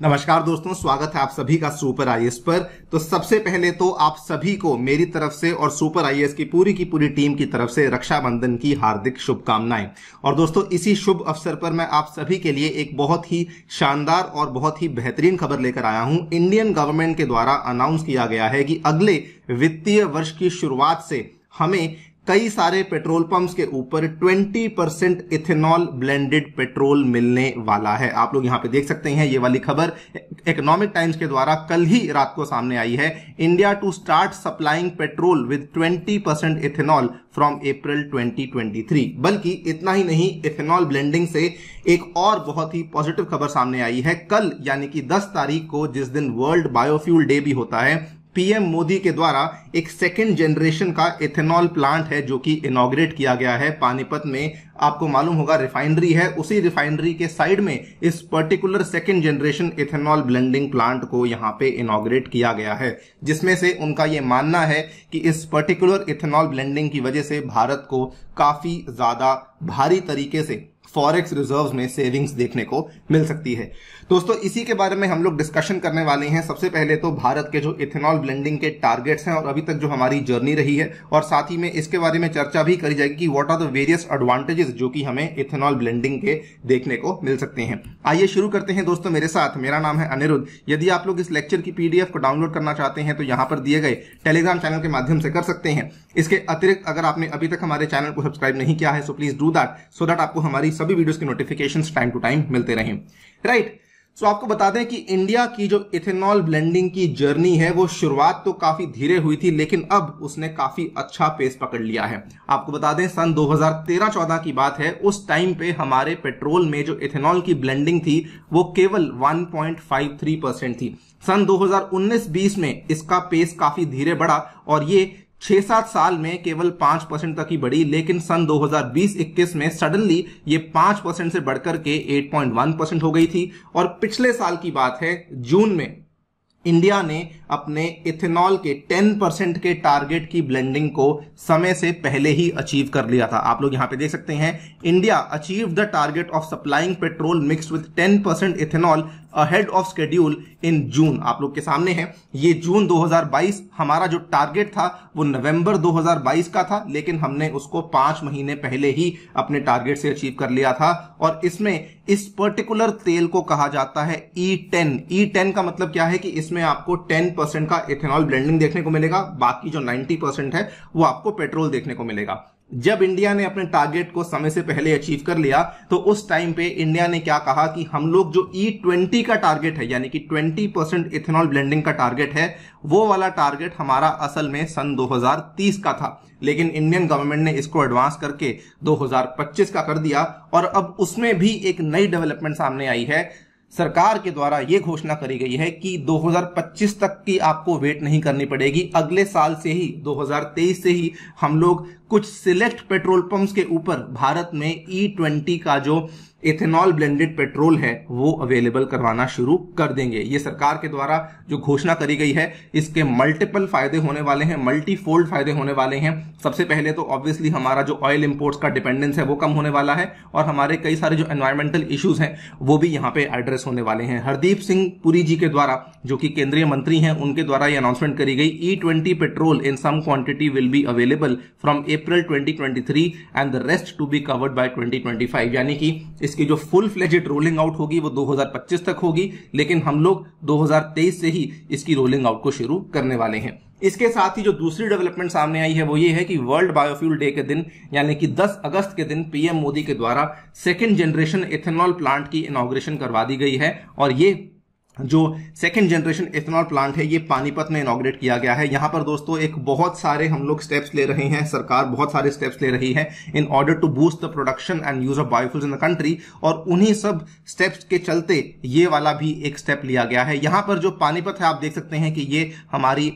नमस्कार दोस्तों, स्वागत है आप सभी का सुपर आईएएस पर। तो सबसे पहले तो आप सभी को मेरी तरफ से और सुपर आईएएस की पूरी टीम की तरफ से रक्षाबंधन की हार्दिक शुभकामनाएं। और दोस्तों, इसी शुभ अवसर पर मैं आप सभी के लिए एक बहुत ही शानदार और बहुत ही बेहतरीन खबर लेकर आया हूं। इंडियन गवर्नमेंट के द्वारा अनाउंस किया गया है कि अगले वित्तीय वर्ष की शुरुआत से हमें कई सारे पेट्रोल पंप्स के ऊपर 20% इथेनॉल ब्लेंडेड पेट्रोल मिलने वाला है। आप लोग यहां पे देख सकते हैं, ये वाली खबर इकोनॉमिक टाइम्स के द्वारा कल ही रात को सामने आई है। India to start supplying petrol with 20% ethanol from April 2023। बल्कि इतना ही नहीं, इथेनॉल ब्लेंडिंग से एक और बहुत ही पॉजिटिव खबर सामने आई है। कल यानी कि 10 तारीख को, जिस दिन वर्ल्ड बायोफ्यूल डे भी होता है, पीएम मोदी के द्वारा एक सेकेंड जनरेशन का इथेनॉल प्लांट है जो कि इनॉग्रेट किया गया है पानीपत में। आपको मालूम होगा रिफाइनरी है, उसी रिफाइनरी के साइड में इस particular second generation ethanol blending plant को यहां पे इनॉग्रेट किया गया है, जिसमें से उनका यह मानना है कि इस पर्टिकुलर इथेनॉल ब्लेंडिंग की वजह से भारत को काफी ज्यादा भारी तरीके से फॉरेक्स रिजर्व्स में सेविंग्स देखने को मिल सकती है। दोस्तों, इसी के बारे में हम लोग डिस्कशन करने वाले हैं। सबसे पहले तो भारत के जो इथेनॉल ब्लेंडिंग के टारगेट्स हैं और अभी तक जो हमारी जर्नी रही है, और साथ ही में इसके बारे में चर्चा भी करी जाएगी कि what are the various advantages जो कि हमें इथेनॉल ब्लेंडिंग के देखने को मिल सकते हैं। आइए शुरू करते हैं दोस्तों मेरे साथ। मेरा नाम है अनिरुद्ध। यदि आप लोग इस लेक्चर की पीडीएफ को डाउनलोड करना चाहते हैं तो यहां पर दिए गए टेलीग्राम चैनल के माध्यम से कर सकते हैं। इसके अतिरिक्त अगर आपने अभी तक हमारे चैनल को सब्सक्राइब नहीं किया है, so please do that, so that आपको हमारी सभी वीडियोस की नोटिफिकेशंस टाइम टू टाइम मिलते रहें। राइट। सो आपको बता दें कि इंडिया की जो इथेनॉल ब्लेंडिंग की जर्नी है, वो शुरुआत तो काफी धीरे हुई थी, लेकिन अब उसने काफी अच्छा पेस पकड़ लिया है। आपको बता दें, सन 2013-14 की बात है। उस टाइम पे हमारे पेट्रोल में जो इथेनॉल की ब्लेंडिंग थी वो केवल 1.53% थी। सन 2019-20 में इसका पेस काफी धीरे बढ़ा और ये 6-7 साल में केवल 5% तक ही बढ़ी, लेकिन सन 2020-21 में सडनली ये 5% से बढ़कर के 8.1% हो गई थी। और पिछले साल की बात है, जून में इंडिया ने अपने इथेनॉल के 10% के टारगेट की ब्लेंडिंग को समय से पहले ही अचीव कर लिया था। आप लोग यहां पे देख सकते हैं, India achieve the target of supplying petrol mixed with 10% ethanol ahead of schedule in June. आप लोग के सामने है, ये जून 2022। हमारा जो टारगेट था वो नवंबर 2022 का था, लेकिन हमने उसको 5 महीने पहले ही अपने टारगेट से अचीव कर लिया था। और इसमें इस पर्टिकुलर तेल को कहा जाता है E10। E10 का मतलब क्या है कि इसमें आपको 10% का इथेनॉल ब्लेंडिंग देखने को मिलेगा, बाकी जो 90% है वो आपको पेट्रोल देखने को मिलेगा। जब इंडिया ने अपने टारगेट को समय से पहले अचीव कर लिया, तो उस टाइम पे इंडिया ने क्या कहा कि हम लोग जो E20 का टारगेट है, यानी कि 20% इथेनॉल ब्लेंडिंग का टारगेट है, वो वाला टारगेट हमारा असल में सन 2030 का था। लेकिन इंडियन गवर्नमेंट ने इसको एडवांस करके 2025 का कर दिया। और अब उसमें भी एक नई डेवलपमेंट सामने आई है। सरकार के द्वारा यह घोषणा करी गई है कि 2025 तक की आपको वेट नहीं करनी पड़ेगी। अगले साल से ही, 2023 से ही हम लोग कुछ सिलेक्ट पेट्रोल पंप्स के ऊपर भारत में E20 का जो इथेनॉल ब्लेंडेड पेट्रोल है वो अवेलेबल करवाना शुरू कर देंगे। ये सरकार के द्वारा जो घोषणा करी गई है, इसके मल्टीपल फायदे होने वाले हैं, मल्टीफोल्ड फायदे होने वाले हैं। सबसे पहले तो ऑब्वियसली हमारा जो ऑयल इंपोर्ट्स का डिपेंडेंस है वो कम होने वाला है, और हमारे कई सारे जो एनवायरमेंटल इश्यूज हैं वो भी यहाँ पे एड्रेस होने वाले हैं। हरदीप सिंह पुरी जी के द्वारा, जो कि केंद्रीय मंत्री हैं, उनके द्वारा ये अनाउंसमेंट करी गई। E20 petrol in some quantity will be available from April 2023 and the rest to be covered by 2025। यानी कि इसकी जो फुल फ्लेजेड रोलिंग आउट होगी वो 2025 तक होगी, लेकिन हम लोग 2023 से ही इसकी रोलिंग आउट को शुरू करने वाले हैं। इसके साथ ही जो दूसरी डेवलपमेंट सामने आई है वो ये है कि वर्ल्ड बायोफ्यूल डे के दिन, यानी कि 10 अगस्त के दिन, पीएम मोदी के द्वारा सेकेंड जनरेशन इथेनॉल प्लांट की इनॉग्रेशन करवा दी गई है। और ये जो सेकेंड जनरेशन इथेनॉल प्लांट है ये पानीपत में इनॉग्रेट किया गया है। यहां पर दोस्तों एक बहुत सारे हम लोग स्टेप्स ले रहे हैं, सरकार बहुत सारे स्टेप्स ले रही है in order to boost the production and use of biofuels in the country. और उन्हीं सब स्टेप्स के चलते ये वाला भी एक स्टेप लिया गया है। यहां पर जो पानीपत है, आप देख सकते हैं कि ये हमारी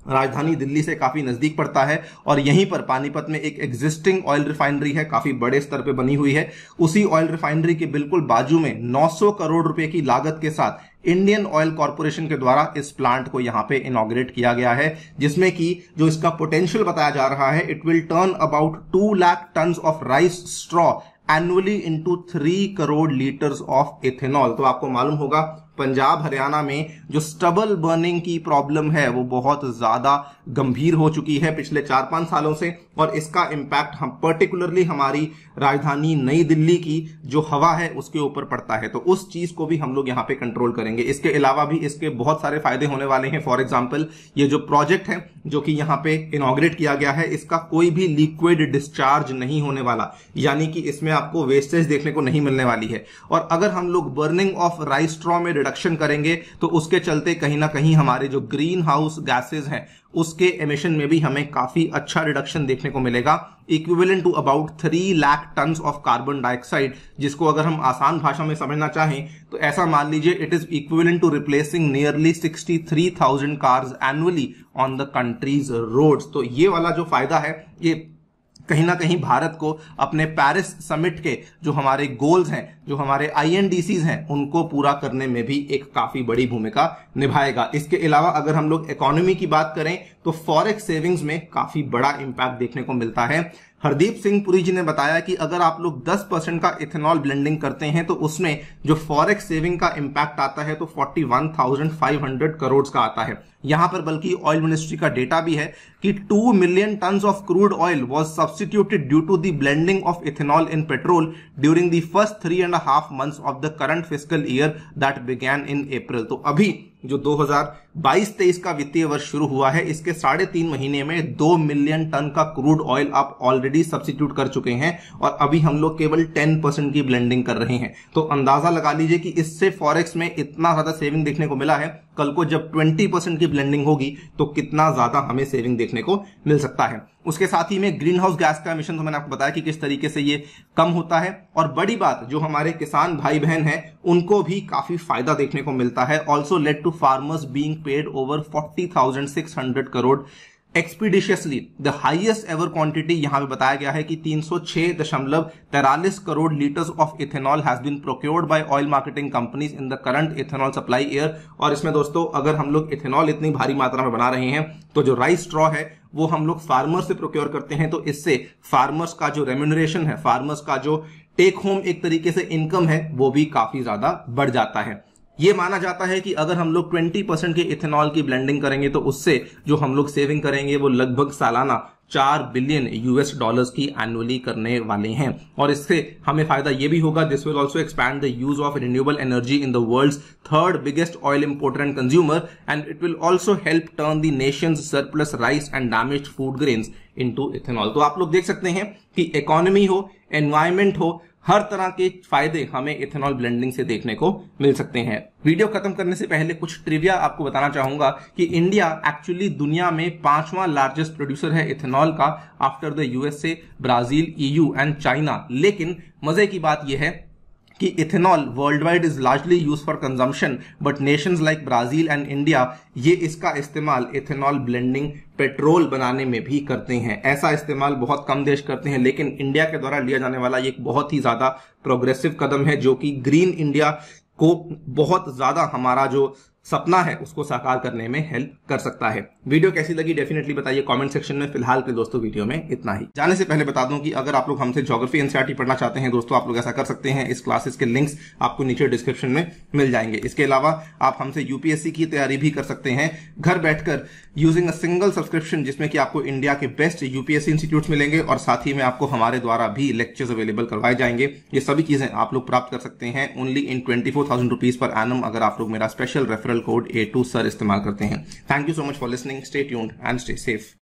राजधानी दिल्ली से काफी नजदीक पड़ता है, और यहीं पर पानीपत में एक एग्जिस्टिंग ऑयल रिफाइनरी है, काफी बड़े स्तर पे बनी हुई है। उसी ऑयल रिफाइनरी के बिल्कुल बाजू में 900 करोड़ रुपए की लागत के साथ इंडियन ऑयल कॉर्पोरेशन के द्वारा इस प्लांट को यहां पे इनॉग्रेट किया गया है, जिसमें कि जो इसका पोटेंशियल बताया जा रहा है, it will turn about 2 lakh tonne of rice straw annually into 3 crore litres of ethanol. तो आपको मालूम होगा पंजाब हरियाणा में जो स्टबल बर्निंग की प्रॉब्लम है वो बहुत ज्यादा गंभीर हो चुकी है पिछले 4-5 सालों से, और इसका इंपैक्ट हम पर्टिकुलरली हमारी राजधानी नई दिल्ली की जो हवा है उसके ऊपर पड़ता है। तो उस चीज को भी हम लोग यहाँ पे कंट्रोल करेंगे। इसके अलावा भी इसके बहुत सारे फायदे होने वाले हैं। फॉर एग्जाम्पल, ये जो प्रोजेक्ट है जो कि यहाँ पे इनॉग्रेट किया गया है, इसका कोई भी लिक्विड डिस्चार्ज नहीं होने वाला, यानी कि इसमें आपको वेस्टेज देखने को नहीं मिलने वाली है। और अगर हम लोग बर्निंग ऑफ राइस स्ट्रॉ में रिडक्शन करेंगे तो उसके चलते कहीं ना कहीं हमारे जो ग्रीन हाउस गैसेज हैं उसके एमिशन में भी हमें काफी अच्छा रिडक्शन देखने को मिलेगा, equivalent to about 3 lakh tonnes of carbon dioxide, जिसको अगर हम आसान भाषा में समझना चाहें तो ऐसा मान लीजिए it is equivalent to replacing nearly 63,000 cars annually on the country's roads. तो ये वाला जो फायदा है ये कहीं ना कहीं भारत को अपने पेरिस समिट के जो हमारे गोल्स हैं, जो हमारे INDCs हैं, उनको पूरा करने में भी एक काफी बड़ी भूमिका निभाएगा। इसके अलावा अगर हम लोग इकोनॉमी की बात करें तो फॉरेक्स सेविंग्स में काफी बड़ा इंपैक्ट देखने को मिलता है। हरदीप सिंह पुरी जी ने बताया कि अगर आप लोग 10% का इथेनॉल ब्लेंडिंग करते हैं तो उसमें जो फॉरेक्स सेविंग का इंपैक्ट आता है तो 41,500 करोड़ का आता है। यहां पर बल्कि ऑयल मिनिस्ट्री का डेटा भी है कि 2 million tons of crude oil was substituted due to the blending of ethanol in petrol during the first 3.5 months of the current fiscal year that began in April. तो अभी जो 2022-23 का वित्तीय वर्ष शुरू हुआ है, इसके 3.5 महीने में 2 मिलियन टन का क्रूड ऑयल आप ऑलरेडी सब्स्टिट्यूट कर चुके हैं, और अभी हम लोग केवल 10% की ब्लेंडिंग कर रहे हैं। तो अंदाजा लगा लीजिए कि इससे फॉरेक्स में इतना ज्यादा सेविंग देखने को मिला है। कल को जब 20% की ब्लेंडिंग होगी तो कितना ज्यादा हमें सेविंग देखने को मिल सकता है। उसके साथ ही में ग्रीन हाउस गैस का एमिशन तो मैंने आपको बताया कि किस तरीके से ये कम होता है। और बड़ी बात, जो हमारे किसान भाई बहन हैं उनको भी काफी फायदा देखने को मिलता है। Also led to farmers being paid over 40,600 crore expeditiously, the highest ever quantity यहां पे बताया गया है कि 306.43 crore litres of ethanol has been procured by oil marketing companies in the current ethanol supply year. और इसमें दोस्तों अगर हम लोग इथेनॉल इतनी भारी मात्रा में बना रहे हैं तो जो राइस स्ट्रॉ है वो हम लोग फार्मर से प्रोक्योर करते हैं, तो इससे फार्मर्स का जो रेम्यूनरेशन है, फार्मर्स का जो टेक होम एक तरीके से इनकम है, वो भी काफी ज्यादा बढ़ जाता है। ये माना जाता है कि अगर हम लोग 20% के इथेनॉल की ब्लेंडिंग करेंगे तो उससे जो हम लोग सेविंग करेंगे वो लगभग सालाना $4 बिलियन की एनुअली करने वाले हैं। और इससे हमें फायदा ये भी होगा, this will also expand the use of renewable energy in the world's 3rd biggest oil importer and consumer, and it will also help turn the nation's surplus rice and damaged food grains into ethanol. तो आप लोग देख सकते हैं कि economy हो, environment हो, हर तरह के फायदे हमें इथेनॉल ब्लेंडिंग से देखने को मिल सकते हैं। वीडियो खत्म करने से पहले कुछ ट्रिविया आपको बताना चाहूंगा कि इंडिया एक्चुअली दुनिया में 5वां लार्जेस्ट प्रोड्यूसर है इथेनॉल का, after the USA, Brazil, EU and China. लेकिन मजे की बात यह है कि ethanol world wide is largely use for consumption, but Nations like Brazil and India ये इसका इस्तेमाल इथेनॉल ब्लेंडिंग पेट्रोल बनाने में भी करते हैं। ऐसा इस्तेमाल बहुत कम देश करते हैं, लेकिन इंडिया के द्वारा लिया जाने वाला ये एक बहुत ही ज्यादा प्रोग्रेसिव कदम है जो कि ग्रीन इंडिया को बहुत ज्यादा हमारा जो सपना है उसको साकार करने में हेल्प कर सकता है। वीडियो कैसी लगी डेफिनेटली बताइए कमेंट सेक्शन में। फिलहाल के दोस्तों वीडियो में इतना ही। जाने से पहले बता दूं कि अगर आप लोग हमसे ज्योग्राफी एनसीईआरटी पढ़ना चाहते हैं दोस्तों, आप लोग ऐसा कर सकते हैं। इस क्लासेस के लिंक्स आपको नीचे डिस्क्रिप्शन में मिल जाएंगे। इसके अलावा आप हमसे यूपीएससी की तैयारी भी कर सकते हैं घर बैठकर यूजिंग अ सिंगल सब्सक्रिप्शन, जिसमें कि आपको इंडिया के बेस्ट यूपीएससी इंस्टीट्यूट्स मिलेंगे और साथ ही में आपको हमारे द्वारा भी लेक्चर्स अवेलेबल करवाए जाएंगे। ये सभी चीजें आप लोग प्राप्त कर सकते हैं only in 24,000 rupees per annum, अगर आप लोग मेरा special referral code A2 sir इस्तेमाल करते हैं। Thank you so much for listening, stay tuned and stay safe.